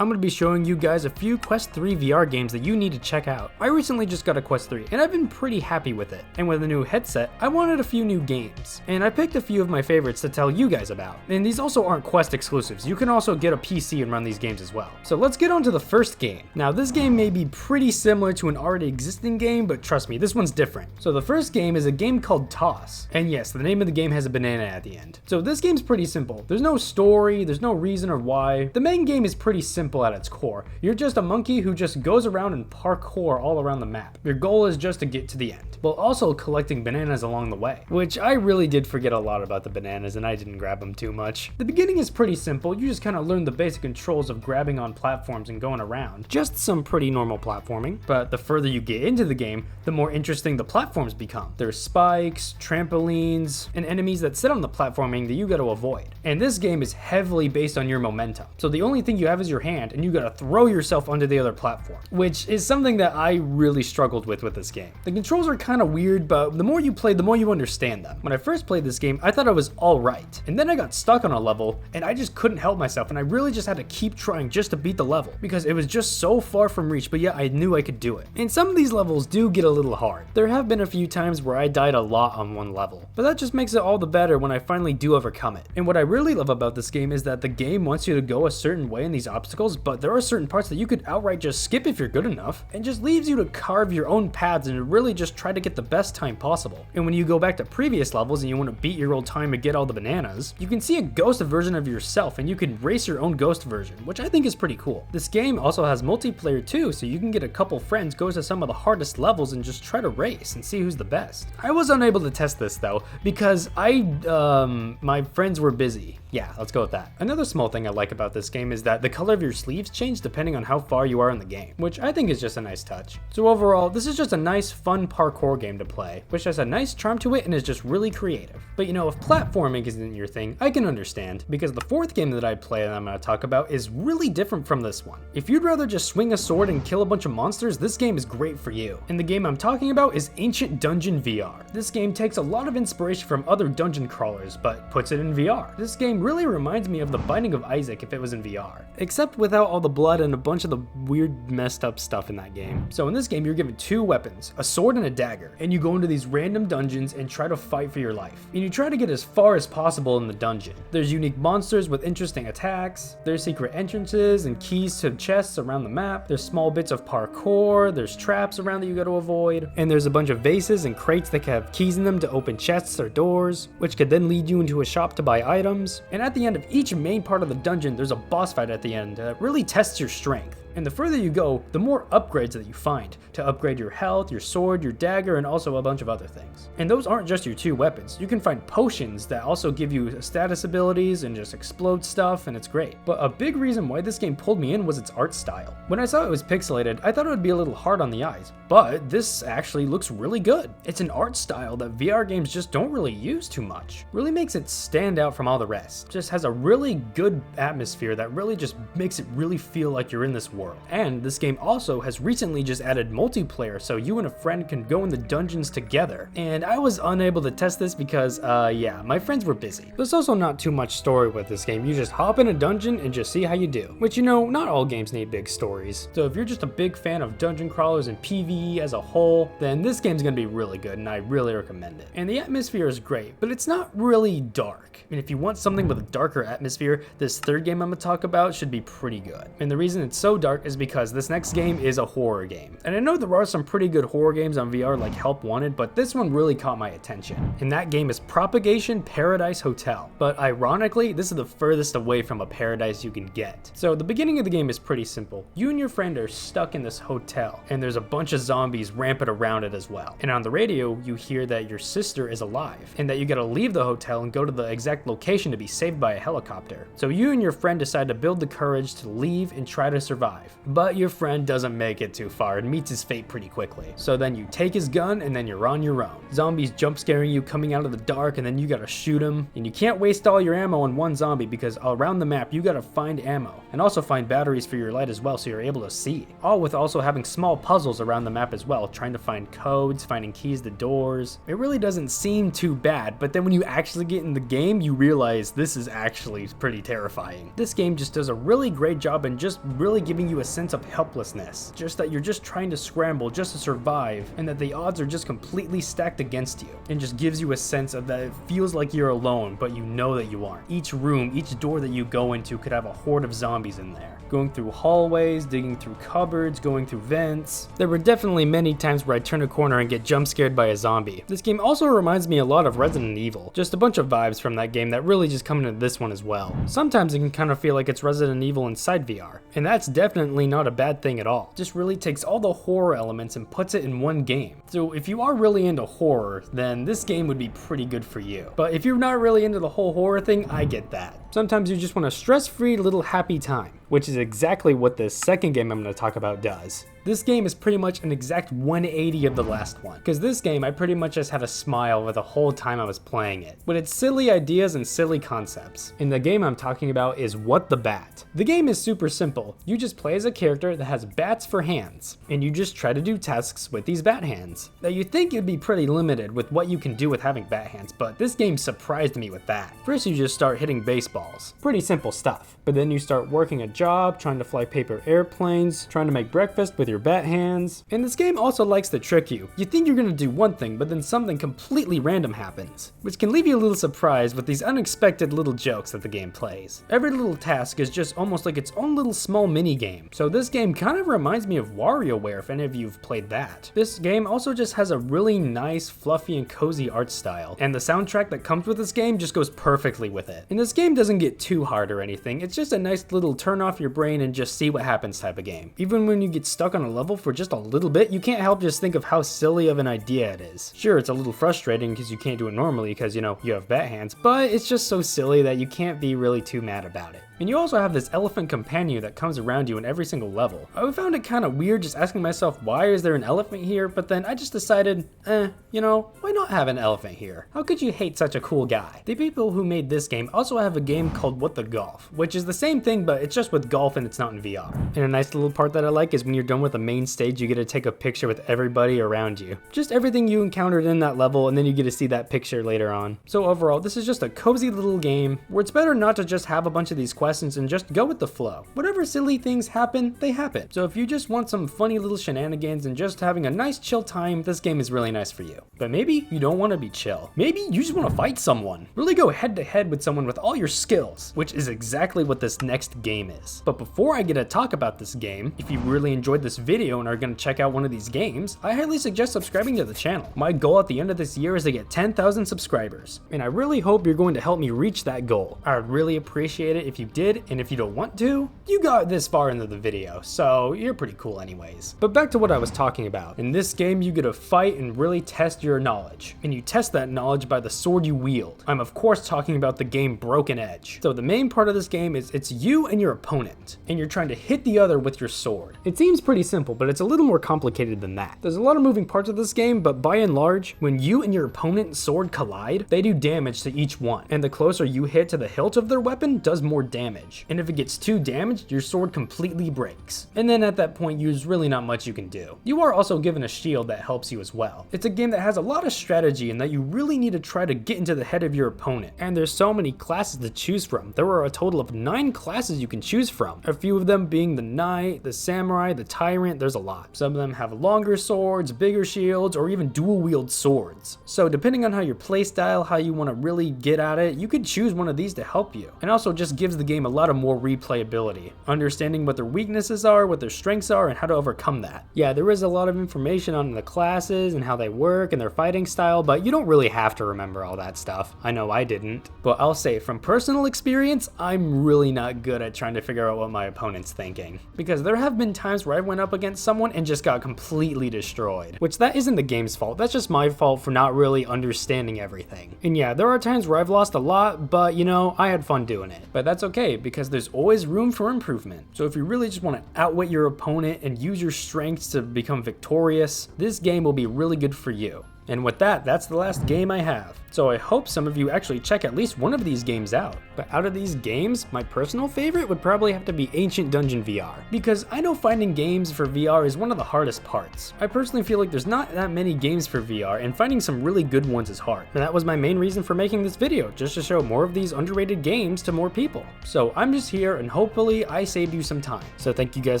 I'm going to be showing you guys a few Quest 3 VR games that you need to check out. I recently just got a Quest 3 and I've been pretty happy with it. And with a new headset, I wanted a few new games. And I picked a few of my favorites to tell you guys about. And these also aren't Quest exclusives. You can also get a PC and run these games as well. So let's get on to the first game. Now this game may be pretty similar to an already existing game, but trust me, this one's different. So the first game is a game called Toss. And yes, the name of the game has a banana at the end. So this game's pretty simple. There's no story, there's no reason or why. The main game is pretty simple at its core. You're just a monkey who just goes around and parkour all around the map. Your goal is just to get to the end, while also collecting bananas along the way, which I really did forget a lot about the bananas and I didn't grab them too much. The beginning is pretty simple. You just kind of learn the basic controls of grabbing on platforms and going around. Just some pretty normal platforming, but the further you get into the game, the more interesting the platforms become. There's spikes, trampolines, and enemies that sit on the platforming that you got to avoid. And this game is heavily based on your momentum. So the only thing you have is your hand and you got to throw yourself onto the other platform, which is something that I really struggled with this game. The controls are kind of weird, but the more you play, the more you understand them. When I first played this game, I thought I was all right. And then I got stuck on a level and I just couldn't help myself. And I really just had to keep trying just to beat the level because it was just so far from reach, but yet I knew I could do it. And some of these levels do get a little hard. There have been a few times where I died a lot on one level, but that just makes it all the better when I finally do overcome it. And what I really love about this game is that the game wants you to go a certain way in these obstacles, but there are certain parts that you could outright just skip if you're good enough, and just leaves you to carve your own paths and really just try to get the best time possible. And when you go back to previous levels and you want to beat your old time and get all the bananas, you can see a ghost version of yourself and you can race your own ghost version, which I think is pretty cool. This game also has multiplayer too, so you can get a couple friends, go to some of the hardest levels and just try to race and see who's the best. I was unable to test this though because my friends were busy. Yeah, let's go with that. Another small thing I like about this game is that the color of your sleeves change depending on how far you are in the game, which I think is just a nice touch. So overall, this is just a nice fun parkour game to play, which has a nice charm to it and is just really creative. But you know, if platforming isn't your thing, I can understand, because the fourth game that I play and I'm going to talk about is really different from this one. If you'd rather just swing a sword and kill a bunch of monsters, this game is great for you. And the game I'm talking about is Ancient Dungeon VR. This game takes a lot of inspiration from other dungeon crawlers, but puts it in VR. This game really reminds me of The Binding of Isaac if it was in VR, except without all the blood and a bunch of the weird messed up stuff in that game. So in this game, you're given two weapons, a sword and a dagger, and you go into these random dungeons and try to fight for your life. And you try to get as far as possible in the dungeon. There's unique monsters with interesting attacks, there's secret entrances and keys to chests around the map, there's small bits of parkour, there's traps around that you got to avoid, and there's a bunch of vases and crates that have keys in them to open chests or doors, which could then lead you into a shop to buy items. And at the end of each main part of the dungeon, there's a boss fight at the end that really tests your strength. And the further you go, the more upgrades that you find to upgrade your health, your sword, your dagger, and also a bunch of other things. And those aren't just your two weapons. You can find potions that also give you status abilities and just explode stuff, and it's great. But a big reason why this game pulled me in was its art style. When I saw it was pixelated, I thought it would be a little hard on the eyes, but this actually looks really good. It's an art style that VR games just don't really use too much. Really makes it stand out from all the rest. Just has a really good atmosphere that really just makes it really feel like you're in this world. And this game also has recently just added multiplayer, so you and a friend can go in the dungeons together. And I was unable to test this because, yeah, my friends were busy. There's also not too much story with this game. You just hop in a dungeon and just see how you do. Which, you know, not all games need big stories. So if you're just a big fan of dungeon crawlers and PvE as a whole, then this game's gonna be really good and I really recommend it. And the atmosphere is great, but it's not really dark. And if you want something with a darker atmosphere, this third game I'm gonna talk about should be pretty good. And the reason it's so dark is because this next game is a horror game. And I know there are some pretty good horror games on VR like Help Wanted, but this one really caught my attention. And that game is Propagation Paradise Hotel. But ironically, this is the furthest away from a paradise you can get. So the beginning of the game is pretty simple. You and your friend are stuck in this hotel, and there's a bunch of zombies rampant around it as well. And on the radio, you hear that your sister is alive, and that you gotta leave the hotel and go to the exact location to be saved by a helicopter. So you and your friend decide to build the courage to leave and try to survive. survive. But your friend doesn't make it too far and meets his fate pretty quickly. So then you take his gun and then you're on your own. Zombies jump scaring you coming out of the dark, and then you gotta shoot him. And you can't waste all your ammo on one zombie because around the map you gotta find ammo and also find batteries for your light as well so you're able to see. All with also having small puzzles around the map as well, trying to find codes, finding keys to doors. It really doesn't seem too bad, but then when you actually get in the game, you realize this is actually pretty terrifying. This game just does a really great job in just really giving you a sense of helplessness. Just that you're just trying to scramble just to survive, and that the odds are just completely stacked against you. And just gives you a sense of that it feels like you're alone, but you know that you aren't. Each room, each door that you go into could have a horde of zombies in there. Going through hallways, digging through cupboards, going through vents. There were definitely many times where I'd turn a corner and get jump scared by a zombie. This game also reminds me a lot of Resident Evil. Just a bunch of vibes from that game that really just come into this one as well. Sometimes it can kind of feel like it's Resident Evil inside VR, and that's definitely not a bad thing at all. Just really takes all the horror elements and puts it in one game. So if you are really into horror, then this game would be pretty good for you. But if you're not really into the whole horror thing, I get that. Sometimes you just want a stress-free little happy time, which is exactly what this second game I'm going to talk about does. This game is pretty much an exact 180 of the last one, because this game I pretty much just had a smile for the whole time I was playing it, with its silly ideas and silly concepts. And the game I'm talking about is What the Bat. The game is super simple. You just play as a character that has bats for hands, and you just try to do tasks with these bat hands. Now you'd think it'd be pretty limited with what you can do with having bat hands, but this game surprised me with that. First you just start hitting baseballs. Pretty simple stuff. But then you start working a job, trying to fly paper airplanes, trying to make breakfast with your bat hands. And this game also likes to trick you. You think you're gonna do one thing, but then something completely random happens, which can leave you a little surprised with these unexpected little jokes that the game plays. Every little task is just almost like its own little small mini game. So this game kind of reminds me of WarioWare if any of you've played that. This game also just has a really nice, fluffy, and cozy art style, and the soundtrack that comes with this game just goes perfectly with it. And this game doesn't get too hard or anything. It's just a nice little turn off your brain and just see what happens type of game. Even when you get stuck on a level for just a little bit, you can't help just think of how silly of an idea it is. Sure, it's a little frustrating because you can't do it normally because, you know, you have bat hands, but it's just so silly that you can't be really too mad about it. And you also have this elephant companion that comes around you in every single level. I found it kind of weird just asking myself, why is there an elephant here? But then I just decided, you know, why not have an elephant here? How could you hate such a cool guy? The people who made this game also have a game called What the Golf, which is the same thing, but it's just with golf and it's not in VR. And a nice little part that I like is when you're done with the main stage, you get to take a picture with everybody around you. Just everything you encountered in that level, and then you get to see that picture later on. So overall, this is just a cozy little game where it's better not to just have a bunch of these questions and just go with the flow. Whatever silly things happen, they happen. So if you just want some funny little shenanigans and just having a nice chill time, this game is really nice for you. But maybe you don't want to be chill. Maybe you just want to fight someone. Really go head to head with someone with all your skills, which is exactly what this next game is. But before I get to talk about this game, if you really enjoyed this video and are going to check out one of these games, I highly suggest subscribing to the channel. My goal at the end of this year is to get 10,000 subscribers, and I really hope you're going to help me reach that goal. I would really appreciate it if you did, and if you don't want to, you got this far into the video, so you're pretty cool anyways. But back to what I was talking about. In this game, you get to fight and really test your knowledge, and you test that knowledge by the sword you wield. I'm of course talking about the game Broken Edge. So the main part of this game is it's you and your opponent, and you're trying to hit the other with your sword. It seems pretty simple, but it's a little more complicated than that. There's a lot of moving parts of this game, but by and large, when you and your opponent's sword collide, they do damage to each one, and the closer you hit to the hilt of their weapon does more damage. And if it gets too damaged, your sword completely breaks. And then at that point, there's really not much you can do. You are also given a shield that helps you as well. It's a game that has a lot of strategy and that you really need to try to get into the head of your opponent. And there's so many classes to choose from. There are a total of 9 classes you can choose from. A few of them being the knight, the samurai, the tyrant, there's a lot. Some of them have longer swords, bigger shields, or even dual wield swords. So depending on how your playstyle, how you want to really get at it, you could choose one of these to help you. And also just gives the game a lot of more replayability, understanding what their weaknesses are, what their strengths are, and how to overcome that. Yeah, there is a lot of information on the classes and how they work and their fighting style, but you don't really have to remember all that stuff. I know I didn't. But I'll say, from personal experience, I'm really not good at trying to figure out what my opponent's thinking. Because there have been times where I went up against someone and just got completely destroyed. Which that isn't the game's fault, that's just my fault for not really understanding everything. And yeah, there are times where I've lost a lot, but you know, I had fun doing it. But that's okay. okay because there's always room for improvement. So if you really just want to outwit your opponent and use your strengths to become victorious, this game will be really good for you. And with that, that's the last game I have. So I hope some of you actually check at least one of these games out. But out of these games, my personal favorite would probably have to be Ancient Dungeon VR, because I know finding games for VR is one of the hardest parts. I personally feel like there's not that many games for VR, and finding some really good ones is hard. And that was my main reason for making this video, just to show more of these underrated games to more people. So I'm just here, and hopefully I saved you some time. So thank you guys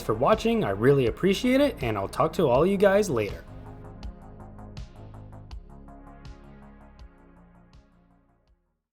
for watching, I really appreciate it, and I'll talk to all you guys later.